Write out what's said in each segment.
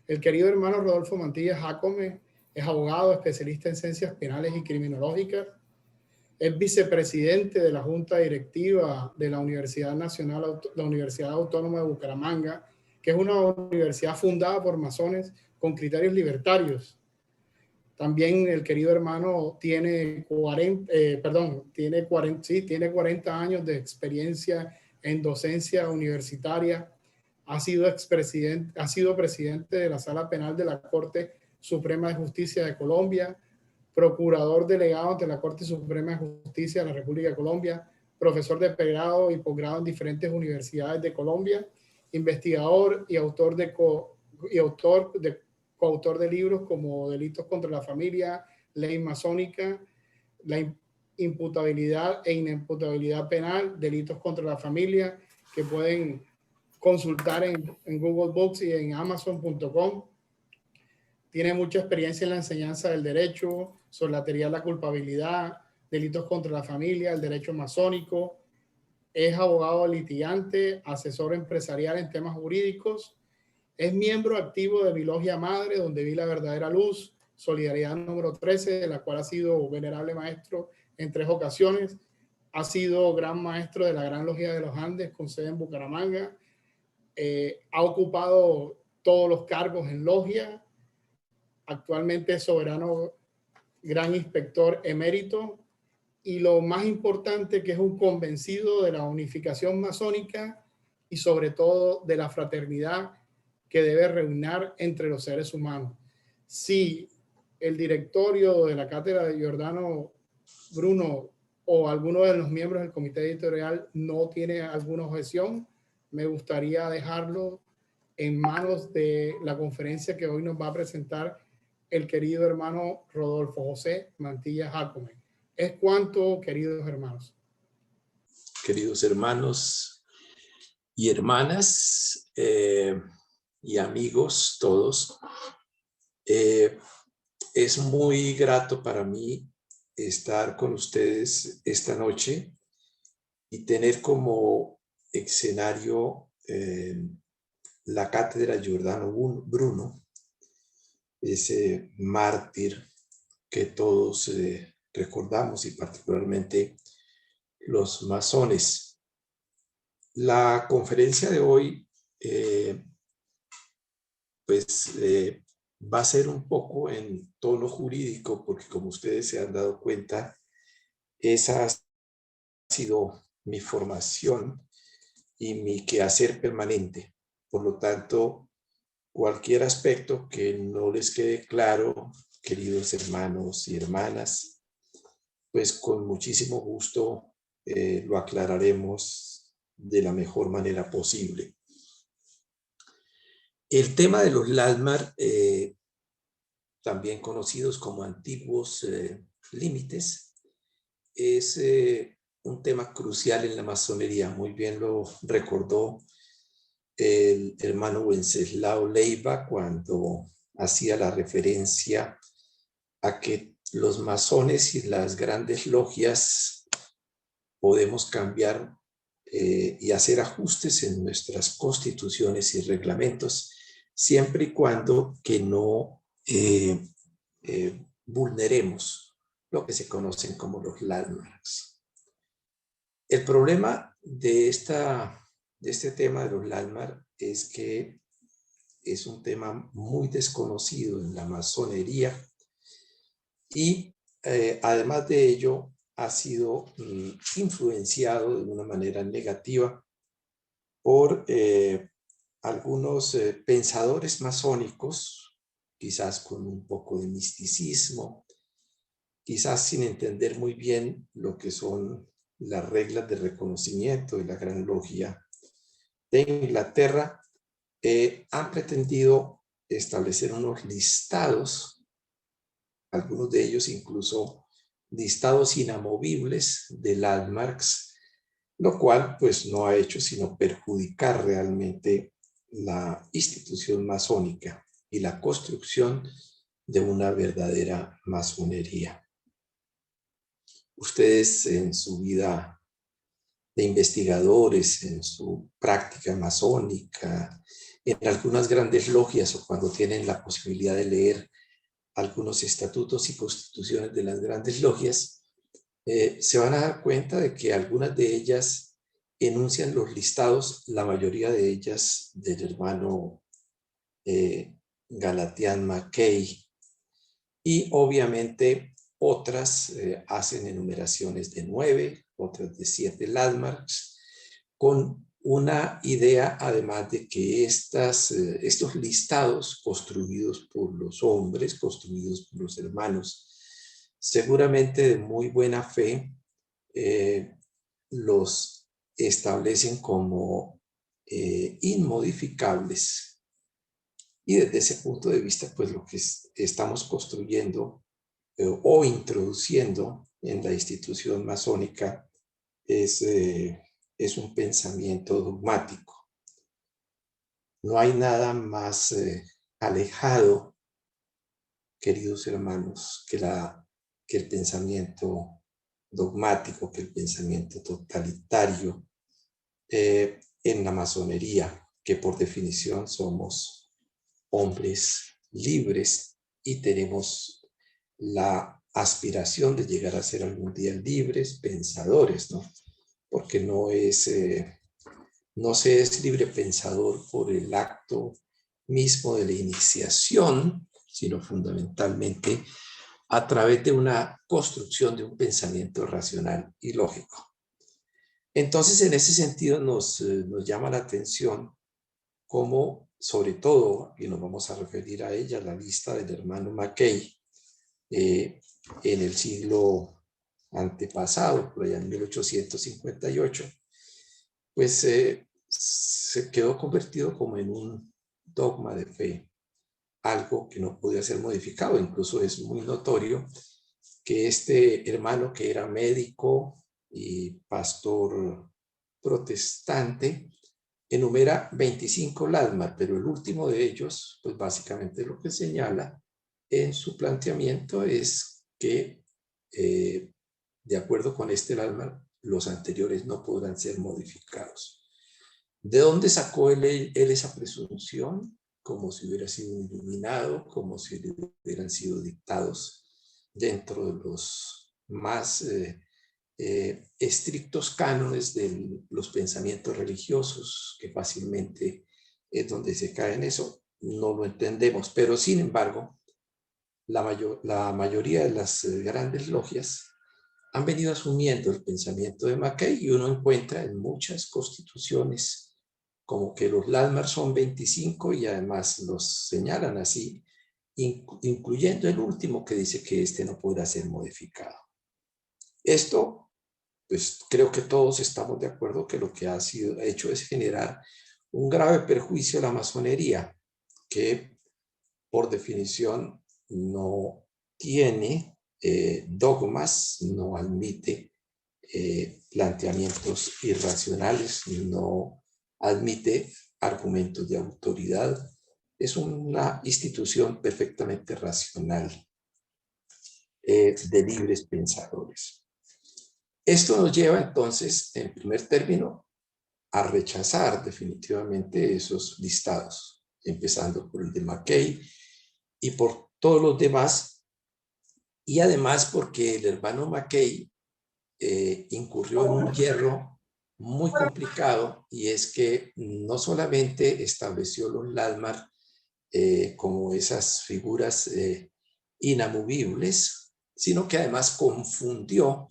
El querido hermano Rodolfo Mantilla Jácome es abogado, especialista en ciencias penales y criminológicas. Es vicepresidente de la Junta Directiva de la Universidad Nacional, la Universidad Autónoma de Bucaramanga, que es una universidad fundada por masones con criterios libertarios. También el querido hermano tiene 40 años de experiencia en docencia universitaria. Ha sido presidente de la Sala Penal de la Corte Suprema de Justicia de Colombia, procurador delegado ante la Corte Suprema de Justicia de la República de Colombia, profesor de pregrado y posgrado en diferentes universidades de Colombia, investigador y coautor de libros como Delitos contra la Familia, Ley Masónica, la imputabilidad e inimputabilidad penal, Delitos contra la Familia, que pueden consultar en Google Books y en Amazon.com. Tiene mucha experiencia en la enseñanza del derecho, sobre la teoría de la culpabilidad, delitos contra la familia, el derecho masónico. Es abogado litigante, asesor empresarial en temas jurídicos. Es miembro activo de mi logia madre, donde vi la verdadera luz, Solidaridad número 13, de la cual ha sido venerable maestro en 3 ocasiones. Ha sido gran maestro de la Gran Logia de los Andes, con sede en Bucaramanga. Ha ocupado todos los cargos en logia. Actualmente es soberano gran inspector emérito, y lo más importante, que es un convencido de la unificación masónica y sobre todo de la fraternidad que debe reinar entre los seres humanos. Si el directorio de la cátedra de Giordano Bruno o alguno de los miembros del comité editorial no tiene alguna objeción, me gustaría dejarlo en manos de la conferencia que hoy nos va a presentar el querido hermano Rodolfo José Mantilla Jácome. Es cuanto, queridos hermanos. Queridos hermanos y hermanas y amigos todos, es muy grato para mí estar con ustedes esta noche y tener como escenario la cátedra Giordano Bruno, ese mártir que todos recordamos, y particularmente los masones. La conferencia de hoy va a ser un poco en tono jurídico, porque como ustedes se han dado cuenta, esa ha sido mi formación y mi quehacer permanente. Por lo tanto, cualquier aspecto que no les quede claro, queridos hermanos y hermanas, pues con muchísimo gusto lo aclararemos de la mejor manera posible. El tema de los Lalmar, también conocidos como antiguos límites, es un tema crucial en la masonería. Muy bien lo recordó el hermano Wenceslao Leiva cuando hacía la referencia a que los masones y las grandes logias podemos cambiar y hacer ajustes en nuestras constituciones y reglamentos, siempre y cuando que no vulneremos lo que se conocen como los landmarks. El problema de este tema de los landmarks es que es un tema muy desconocido en la masonería y además de ello ha sido influenciado de una manera negativa por algunos pensadores masónicos, quizás con un poco de misticismo, quizás sin entender muy bien lo que son las reglas de reconocimiento de la Gran Logia de Inglaterra. Han pretendido establecer unos listados, algunos de ellos incluso listados inamovibles de landmarks, lo cual pues no ha hecho sino perjudicar realmente la institución masónica y la construcción de una verdadera masonería. Ustedes en su vida de investigadores, en su práctica masónica, en algunas grandes logias o cuando tienen la posibilidad de leer algunos estatutos y constituciones de las grandes logias, se van a dar cuenta de que algunas de ellas enuncian los listados, la mayoría de ellas del hermano Galatián Mackay, y obviamente otras hacen enumeraciones de 9, otras de 7 landmarks, con una idea además de que estos listados construidos por los hombres, construidos por los hermanos, seguramente de muy buena fe, los establecen como inmodificables. Y desde ese punto de vista, pues lo que estamos construyendo o introduciendo en la institución masónica es un pensamiento dogmático. No hay nada más alejado, queridos hermanos, que el pensamiento dogmático, que el pensamiento totalitario en la masonería, que por definición somos hombres libres y tenemos la aspiración de llegar a ser algún día libres pensadores, ¿no? Porque no se es libre pensador por el acto mismo de la iniciación, sino fundamentalmente a través de una construcción de un pensamiento racional y lógico. Entonces, en ese sentido nos llama la atención cómo, sobre todo, y nos vamos a referir a ella, la lista del hermano Mackay, en el siglo antepasado, por allá en 1858, pues se quedó convertido como en un dogma de fe, algo que no podía ser modificado. Incluso es muy notorio que este hermano, que era médico y pastor protestante, enumera 25 landmarks, pero el último de ellos, pues básicamente lo que señala en su planteamiento es que de acuerdo con este landmark, los anteriores no podrán ser modificados. ¿De dónde sacó él esa presunción? Como si hubiera sido iluminado, como si hubieran sido dictados dentro de los más estrictos cánones de los pensamientos religiosos, que fácilmente es donde se cae en eso. No lo entendemos, pero sin embargo, la mayoría de las grandes logias han venido asumiendo el pensamiento de Mackay, y uno encuentra en muchas constituciones como que los landmarks son 25 y además los señalan así, incluyendo el último que dice que este no podrá ser modificado. Esto, pues creo que todos estamos de acuerdo que lo que ha hecho es generar un grave perjuicio a la masonería, que por definición no tiene dogmas, no admite planteamientos irracionales, no admite argumentos de autoridad. Es una institución perfectamente racional, de libres pensadores. Esto nos lleva entonces, en primer término, a rechazar definitivamente esos listados, empezando por el de Mackay y por todos los demás, y además porque el hermano Mackay incurrió en un hierro muy complicado, y es que no solamente estableció los landmarks como esas figuras inamovibles, sino que además confundió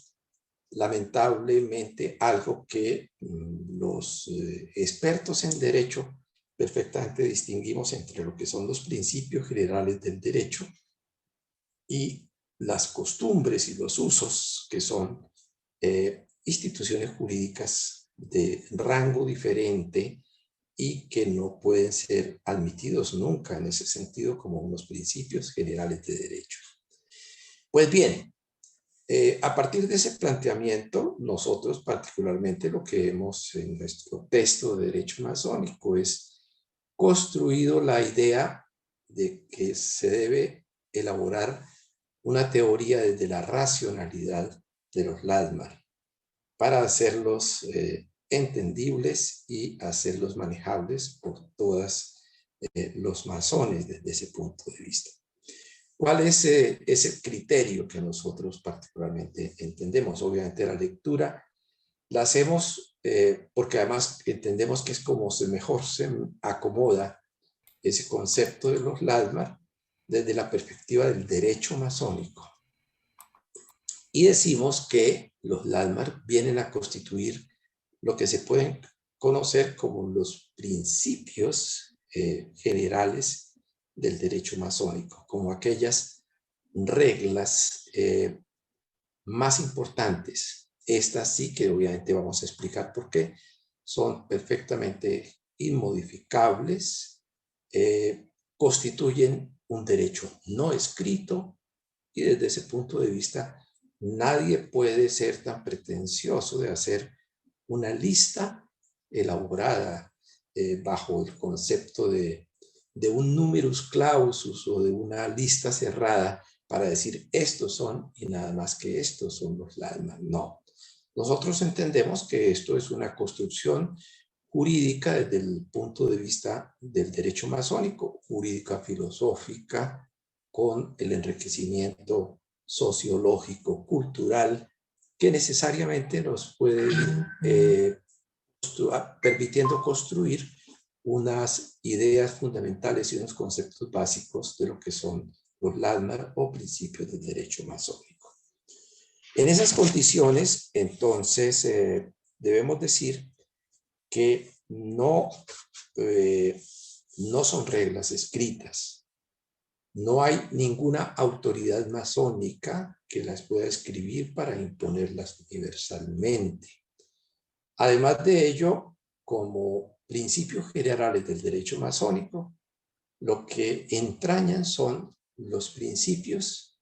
lamentablemente algo que los expertos en derecho perfectamente distinguimos entre lo que son los principios generales del derecho y las costumbres y los usos, que son instituciones jurídicas de rango diferente y que no pueden ser admitidos nunca en ese sentido como unos principios generales de derecho. Pues bien, a partir de ese planteamiento, nosotros particularmente lo que hemos en nuestro texto de derecho masónico es construido la idea de que se debe elaborar una teoría desde la racionalidad de los landmarks para hacerlos entendibles y hacerlos manejables por todas los masones desde ese punto de vista. ¿Cuál es ese criterio que nosotros particularmente entendemos? Obviamente la lectura la hacemos porque además entendemos que es como mejor se acomoda ese concepto de los Lalmar desde la perspectiva del derecho masónico. Y decimos que los Lalmar vienen a constituir lo que se pueden conocer como los principios generales del derecho masónico, como aquellas reglas más importantes. Estas sí que obviamente vamos a explicar por qué son perfectamente inmodificables, constituyen un derecho no escrito y desde ese punto de vista nadie puede ser tan pretencioso de hacer una lista elaborada bajo el concepto de un numerus clausus o de una lista cerrada para decir estos son y nada más que estos son los Lalmar. No. Nosotros entendemos que esto es una construcción jurídica desde el punto de vista del derecho masónico, jurídica filosófica, con el enriquecimiento sociológico, cultural, que necesariamente nos puede ir permitiendo construir unas ideas fundamentales y unos conceptos básicos de lo que son los Lalmar o principios del derecho masónico. En esas condiciones, entonces, debemos decir que no son reglas escritas. No hay ninguna autoridad masónica que las pueda escribir para imponerlas universalmente. Además de ello, como principios generales del derecho masónico, lo que entrañan son los principios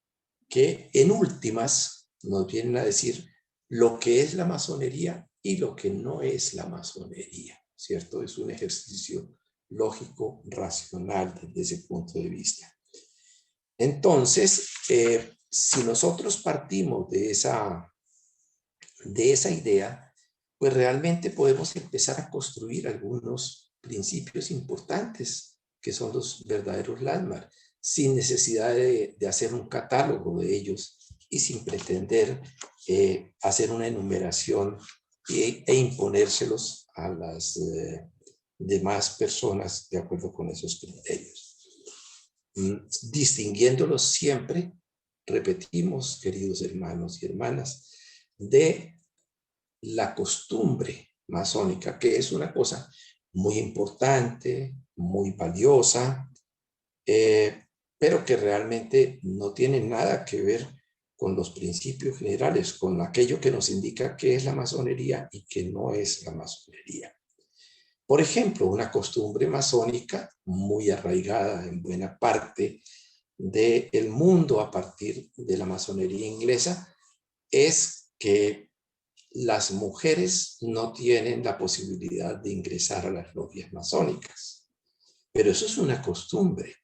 que en últimas nos vienen a decir lo que es la masonería y lo que no es la masonería, ¿cierto? Es un ejercicio lógico, racional desde ese punto de vista. Entonces, si nosotros partimos de esa idea, pues realmente podemos empezar a construir algunos principios importantes que son los verdaderos Lalmar, sin necesidad de hacer un catálogo de ellos y sin pretender hacer una enumeración e imponérselos a las demás personas de acuerdo con esos criterios. Distinguiéndolos siempre, repetimos, queridos hermanos y hermanas, de la costumbre masónica, que es una cosa muy importante, muy valiosa, pero que realmente no tiene nada que ver con los principios generales, con aquello que nos indica qué es la masonería y qué no es la masonería. Por ejemplo, una costumbre masónica muy arraigada en buena parte del mundo a partir de la masonería inglesa es que las mujeres no tienen la posibilidad de ingresar a las logias masónicas. Pero eso es una costumbre,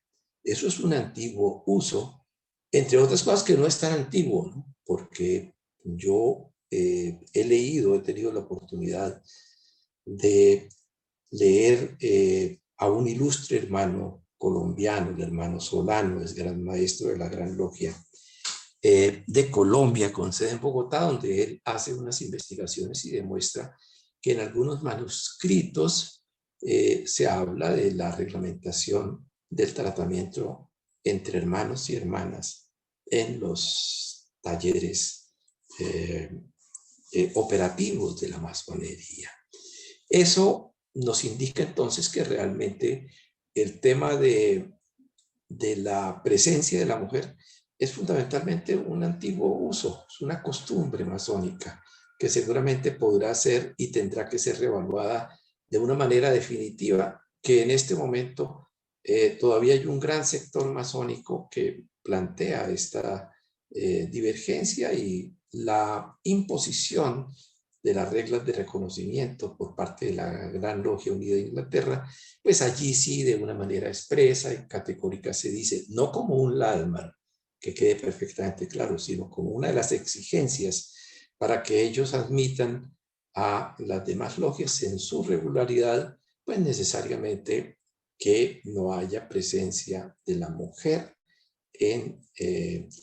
eso es un antiguo uso, entre otras cosas que no es tan antiguo, ¿no? Porque yo he tenido la oportunidad de leer a un ilustre hermano colombiano, el hermano Solano, es gran maestro de la Gran Logia de Colombia, con sede en Bogotá, donde él hace unas investigaciones y demuestra que en algunos manuscritos se habla de la reglamentación del tratamiento entre hermanos y hermanas en los talleres operativos de la masonería. Eso nos indica entonces que realmente el tema de la presencia de la mujer es fundamentalmente un antiguo uso, es una costumbre masónica que seguramente podrá ser y tendrá que ser reevaluada de una manera definitiva, que en este momento todavía hay un gran sector masónico que plantea esta divergencia y la imposición de las reglas de reconocimiento por parte de la Gran Logia Unida de Inglaterra, pues allí sí de una manera expresa y categórica se dice, no como un Lalmar, que quede perfectamente claro, sino como una de las exigencias para que ellos admitan a las demás logias en su regularidad, pues necesariamente que no haya presencia de la mujer en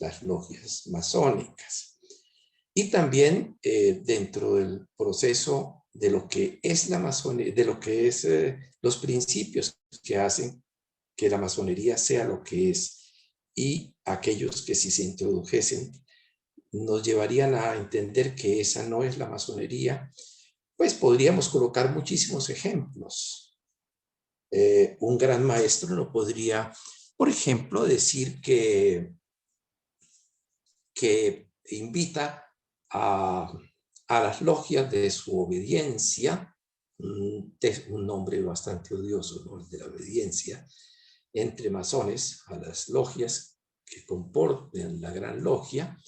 las logias masónicas. Y también dentro del proceso de lo que es la masonería, de lo que es los principios que hacen que la masonería sea lo que es, y aquellos que si se introdujesen nos llevarían a entender que esa no es la masonería, pues podríamos colocar muchísimos ejemplos. Un gran maestro no podría, por ejemplo, decir que invita a las logias de su obediencia, un nombre bastante odioso, ¿no? El de la obediencia, entre masones, a las logias que componen la gran logia,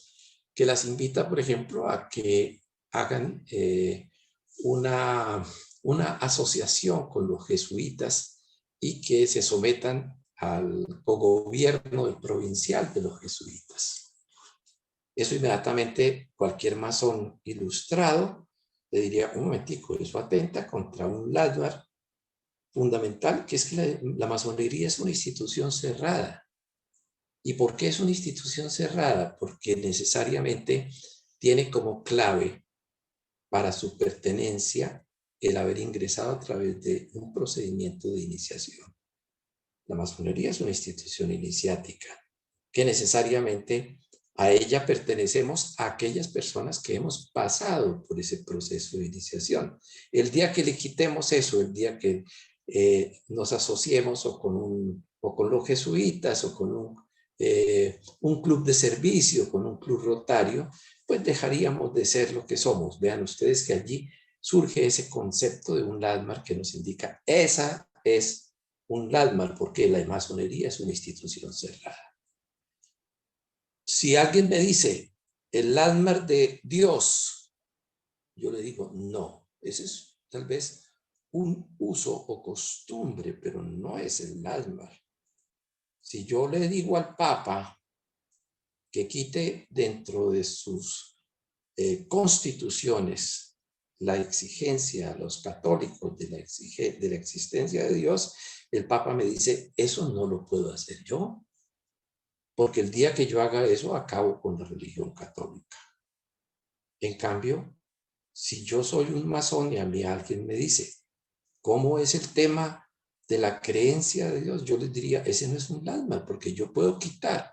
que las invita, por ejemplo, a que hagan una asociación con los jesuitas y que se sometan al gobierno provincial de los jesuitas. Eso inmediatamente cualquier masón ilustrado le diría, un momentico, eso atenta contra un Ladmar fundamental, que es que la masonería es una institución cerrada. ¿Y por qué es una institución cerrada? Porque necesariamente tiene como clave para su pertenencia el haber ingresado a través de un procedimiento de iniciación. La masonería es una institución iniciática que necesariamente a ella pertenecemos a aquellas personas que hemos pasado por ese proceso de iniciación. El día que le quitemos eso, el día que nos asociemos o con los jesuitas o con un club de servicio, con un club rotario, pues dejaríamos de ser lo que somos. Vean ustedes que allí surge ese concepto de un landmark que nos indica, esa es un landmark, porque la masonería es una institución cerrada. Si alguien me dice el landmark de Dios, yo le digo no, ese es tal vez un uso o costumbre, pero no es el landmark. Si yo le digo al Papa que quite dentro de sus constituciones la exigencia a los católicos de la existencia de Dios, el Papa me dice, eso no lo puedo hacer yo, porque el día que yo haga eso, acabo con la religión católica. En cambio, si yo soy un masón y a mí alguien me dice, ¿cómo es el tema de la creencia de Dios? Yo les diría, ese no es un landmark, porque yo puedo quitar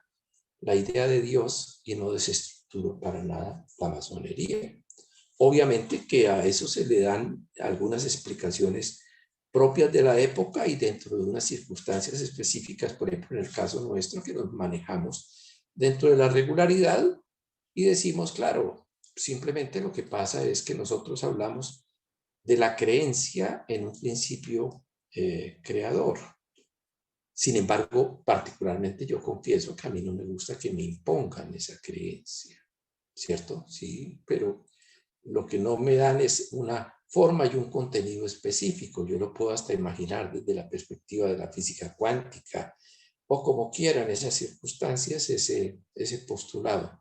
la idea de Dios y no desestructuro para nada la masonería. Obviamente que a eso se le dan algunas explicaciones propias de la época y dentro de unas circunstancias específicas, por ejemplo, en el caso nuestro, que nos manejamos dentro de la regularidad y decimos, claro, simplemente lo que pasa es que nosotros hablamos de la creencia en un principio creador. Sin embargo, particularmente yo confieso que a mí no me gusta que me impongan esa creencia, ¿cierto? Sí, pero lo que no me dan es una forma y un contenido específico. Yo lo puedo hasta imaginar desde la perspectiva de la física cuántica o como quieran esas circunstancias, ese postulado.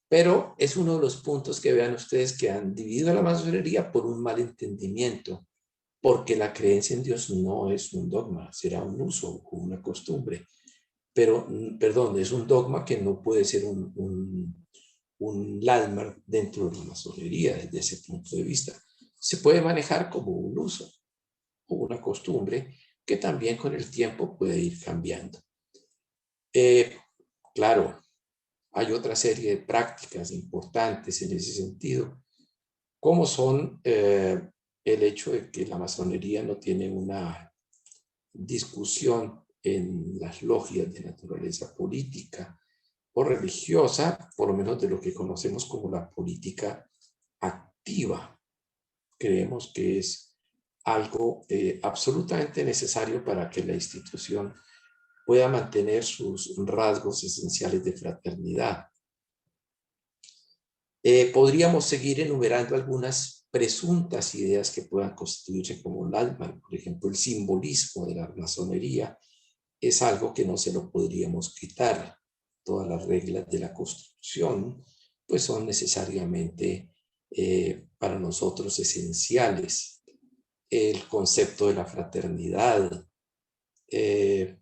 Pero es uno de los puntos que vean ustedes que han dividido a la masonería por un mal entendimiento, porque la creencia en Dios no es un dogma, será un uso o una costumbre. Pero, perdón, es un dogma que no puede ser un landmark dentro de la masonería desde ese punto de vista. Se puede manejar como un uso o una costumbre que también con el tiempo puede ir cambiando. Claro, hay otra serie de prácticas importantes en ese sentido, como son el hecho de que la masonería no tiene una discusión en las logias de naturaleza política o religiosa, por lo menos de lo que conocemos como la política activa. Creemos que es algo absolutamente necesario para que la institución pueda mantener sus rasgos esenciales de fraternidad. Podríamos seguir enumerando algunas presuntas ideas que puedan constituirse como landmark. Por ejemplo, el simbolismo de la masonería es algo que no se lo podríamos quitar. Todas las reglas de la construcción pues son necesariamente para nosotros esenciales. El concepto de la fraternidad, el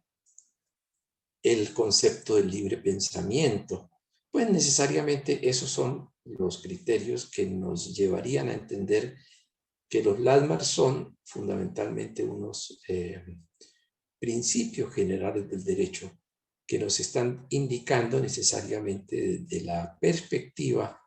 concepto del libre pensamiento. Pues necesariamente esos son los criterios que nos llevarían a entender que los LADMAR son fundamentalmente unos principios generales del derecho que nos están indicando necesariamente desde la perspectiva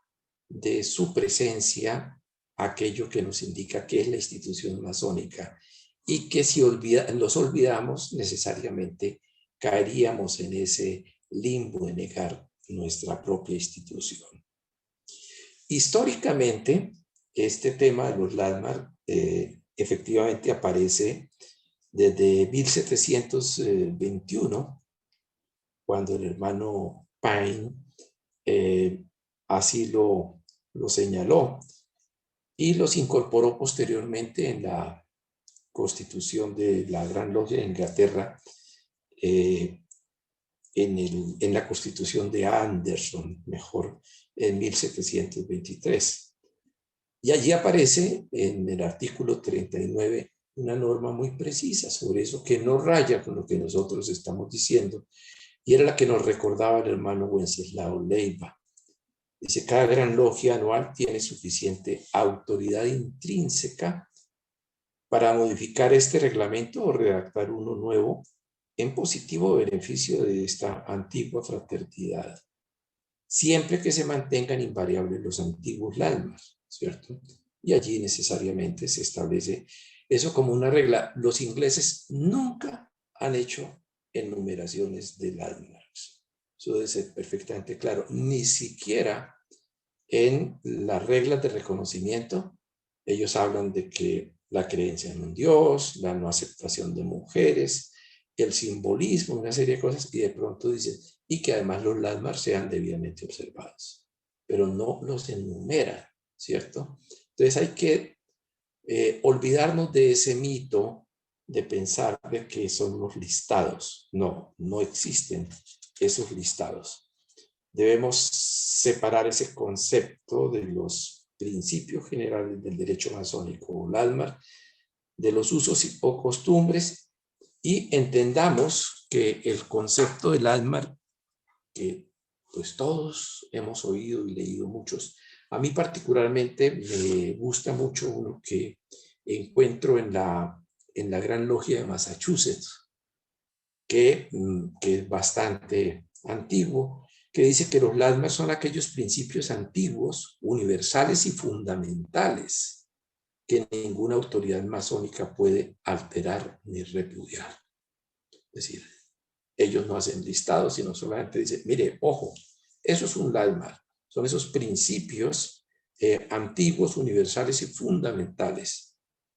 de su presencia aquello que nos indica que es la institución masónica y que si los olvidamos necesariamente caeríamos en ese limbo de negar nuestra propia institución. Históricamente, este tema de los LADMAR efectivamente aparece desde 1721, cuando el hermano Paine así lo señaló y los incorporó posteriormente en la Constitución de la Gran Logia de Inglaterra, en la Constitución de Anderson, mejor, en 1723. Y allí aparece en el artículo 39 una norma muy precisa sobre eso que no raya con lo que nosotros estamos diciendo, y era la que nos recordaba el hermano Wenceslao Leiva. Dice: cada gran logia anual tiene suficiente autoridad intrínseca para modificar este reglamento o redactar uno nuevo en positivo beneficio de esta antigua fraternidad, siempre que se mantengan invariables los antiguos LADMAR, ¿cierto? Y allí necesariamente se establece eso como una regla. Los ingleses nunca han hecho enumeraciones de LADMARs. Eso debe ser perfectamente claro. Ni siquiera en las reglas de reconocimiento ellos hablan de que la creencia en un Dios, la no aceptación de mujeres, el simbolismo, una serie de cosas, y de pronto dicen, y que además los LADMAR sean debidamente observados, pero no los enumeran, ¿cierto? Entonces hay que olvidarnos de ese mito de pensar de que son los listados. No, no existen esos listados. Debemos separar ese concepto de los principios generales del derecho masónico o LADMAR, de los usos o costumbres, y entendamos que el concepto del LADMAR, que pues todos hemos oído y leído muchos, a mí particularmente me gusta mucho uno que encuentro en la Gran Logia de Massachusetts, que es bastante antiguo, que dice que los LADMAR son aquellos principios antiguos, universales y fundamentales que ninguna autoridad masónica puede alterar ni repudiar. Es decir, ellos no hacen listados, sino solamente dicen, mire, ojo, eso es un LADMAR, son esos principios antiguos, universales y fundamentales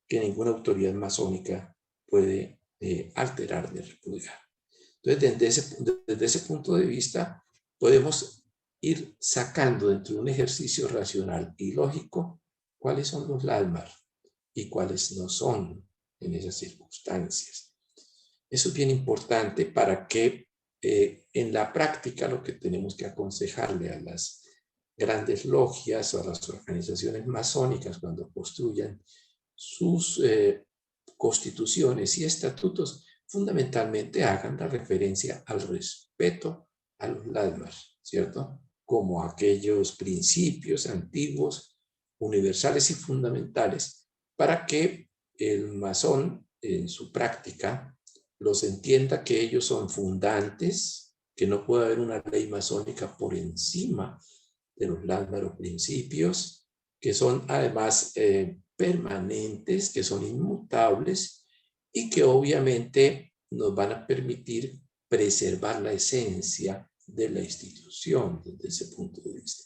que ninguna autoridad masónica puede alterar ni repudiar. Entonces, desde ese punto de vista, podemos ir sacando dentro de un ejercicio racional y lógico cuáles son los LADMAR y cuáles no son en esas circunstancias. Eso es bien importante para que en la práctica lo que tenemos que aconsejarle a las grandes logias o a las organizaciones masónicas cuando construyan sus constituciones y estatutos, fundamentalmente hagan la referencia al respeto a los LADMAR, ¿cierto? Como aquellos principios antiguos, universales y fundamentales, para que el masón en su práctica los entienda que ellos son fundantes, que no puede haber una ley masónica por encima de los LADMAR o principios, que son además permanentes, que son inmutables y que obviamente nos van a permitir preservar la esencia de la institución desde ese punto de vista.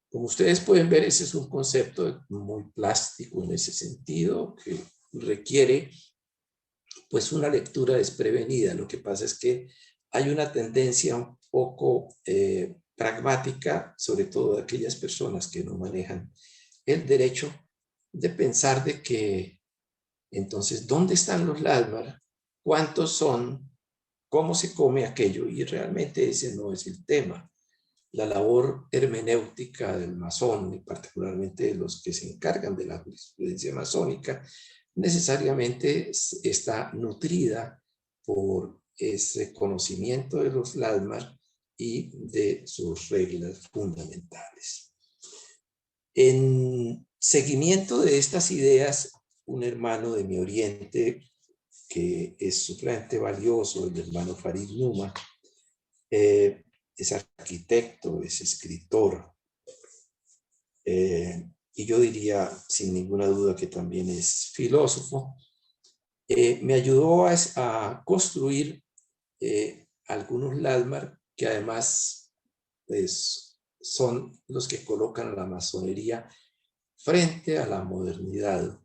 Como ustedes pueden ver, ese es un concepto muy plástico en ese sentido, que requiere pues una lectura desprevenida. Lo que pasa es que hay una tendencia un poco pragmática, sobre todo de aquellas personas que no manejan el derecho, de pensar de que entonces, ¿dónde están los LADMAR? ¿Cuántos son? ¿Cómo se come aquello? Y realmente ese no es el tema. La labor hermenéutica del masón, y particularmente de los que se encargan de la jurisprudencia masónica, necesariamente está nutrida por ese conocimiento de los Lalmar y de sus reglas fundamentales. En seguimiento de estas ideas, un hermano de mi oriente, que es supremamente valioso, el hermano Farid Numa, es arquitecto, es escritor, y yo diría sin ninguna duda que también es filósofo, me ayudó a construir algunos Lalmar que además pues, son los que colocan a la masonería frente a la modernidad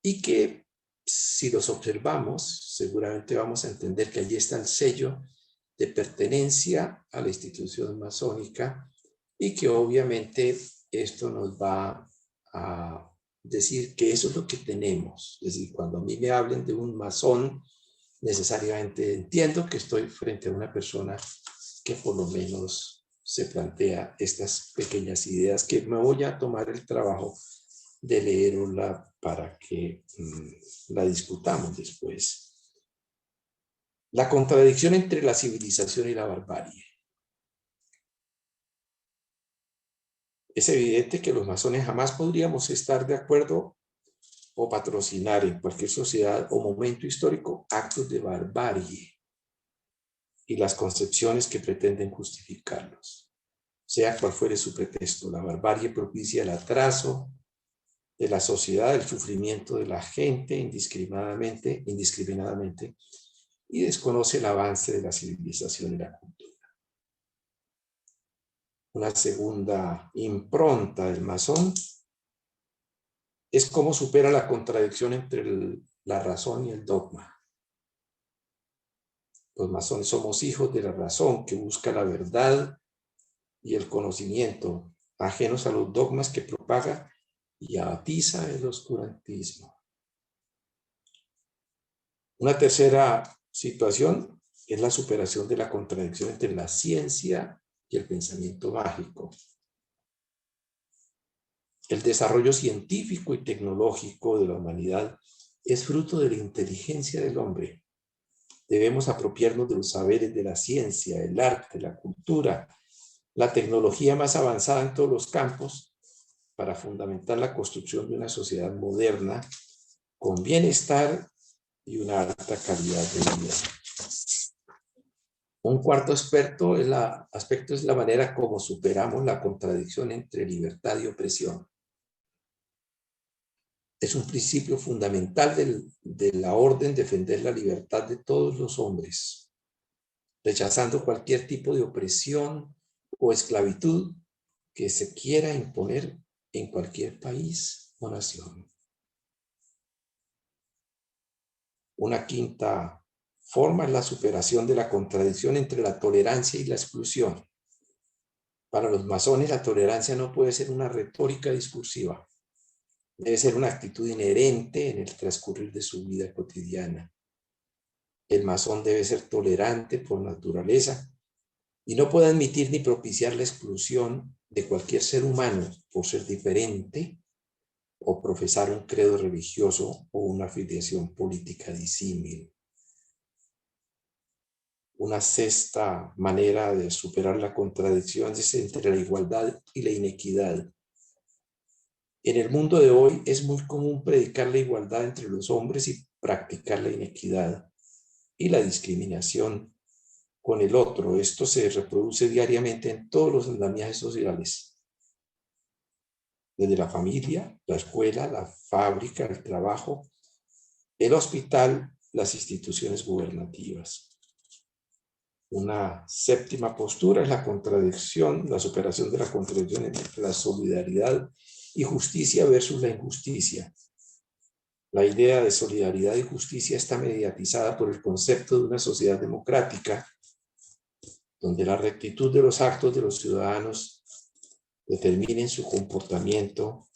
y que si los observamos seguramente vamos a entender que allí está el sello de pertenencia a la institución masónica y que obviamente esto nos va a decir que eso es lo que tenemos. Es decir, cuando a mí me hablen de un masón, necesariamente entiendo que estoy frente a una persona que por lo menos se plantea estas pequeñas ideas que me voy a tomar el trabajo de leerla para que la discutamos después. La contradicción entre la civilización y la barbarie. Es evidente que los masones jamás podríamos estar de acuerdo o patrocinar en cualquier sociedad o momento histórico actos de barbarie y las concepciones que pretenden justificarlos, sea cual fuere su pretexto. La barbarie propicia el atraso de la sociedad, el sufrimiento de la gente indiscriminadamente y desconoce el avance de la civilización y la cultura. Una segunda impronta del masón es cómo supera la contradicción entre la razón y el dogma. Los masones somos hijos de la razón que busca la verdad y el conocimiento, ajenos a los dogmas que propaga y atiza el oscurantismo. Una tercera situación es la superación de la contradicción entre la ciencia y el pensamiento mágico. El desarrollo científico y tecnológico de la humanidad es fruto de la inteligencia del hombre. Debemos apropiarnos de los saberes de la ciencia, el arte, la cultura, la tecnología más avanzada en todos los campos para fundamentar la construcción de una sociedad moderna con bienestar y una alta calidad de vida. Un cuarto aspecto es la manera como superamos la contradicción entre libertad y opresión. Es un principio fundamental de la orden defender la libertad de todos los hombres, rechazando cualquier tipo de opresión o esclavitud que se quiera imponer en cualquier país o nación. Una quinta forma es la superación de la contradicción entre la tolerancia y la exclusión. Para los masones, la tolerancia no puede ser una retórica discursiva. Debe ser una actitud inherente en el transcurrir de su vida cotidiana. El masón debe ser tolerante por naturaleza y no puede admitir ni propiciar la exclusión de cualquier ser humano por ser diferente o profesar un credo religioso o una afiliación política disímil. Una sexta manera de superar la contradicción es entre la igualdad y la inequidad. En el mundo de hoy es muy común predicar la igualdad entre los hombres y practicar la inequidad y la discriminación con el otro. Esto se reproduce diariamente en todos los andamiajes sociales, desde la familia, la escuela, la fábrica, el trabajo, el hospital, las instituciones gubernativas. Una séptima postura es la contradicción, la superación de la contradicción entre la solidaridad y justicia versus la injusticia. La idea de solidaridad y justicia está mediatizada por el concepto de una sociedad democrática, donde la rectitud de los actos de los ciudadanos determinen su comportamiento,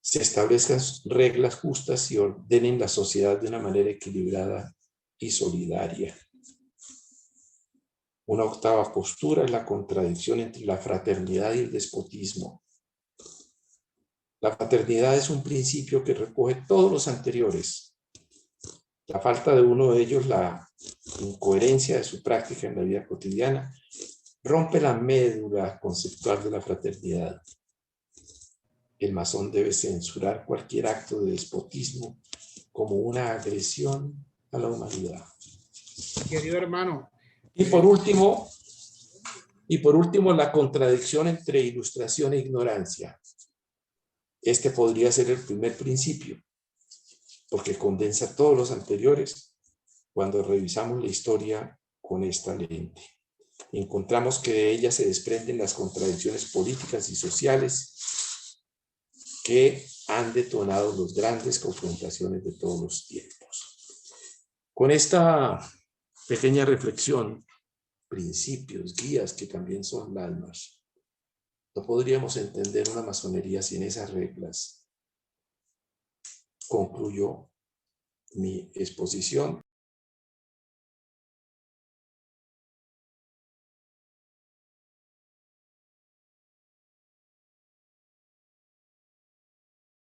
se establezcan reglas justas y ordenen la sociedad de una manera equilibrada y solidaria. Una octava postura es la contradicción entre la fraternidad y el despotismo. La fraternidad es un principio que recoge todos los anteriores. La falta de uno de ellos, la incoherencia de su práctica en la vida cotidiana, rompe la médula conceptual de la fraternidad. El masón debe censurar cualquier acto de despotismo como una agresión a la humanidad. Querido hermano. Y por último, la contradicción entre ilustración e ignorancia. Este podría ser el primer principio, porque condensa todos los anteriores cuando revisamos la historia con esta lente. Encontramos que de ella se desprenden las contradicciones políticas y sociales que han detonado las grandes confrontaciones de todos los tiempos. Con esta pequeña reflexión, principios, guías que también son almas, no podríamos entender una masonería sin esas reglas. Concluyo mi exposición.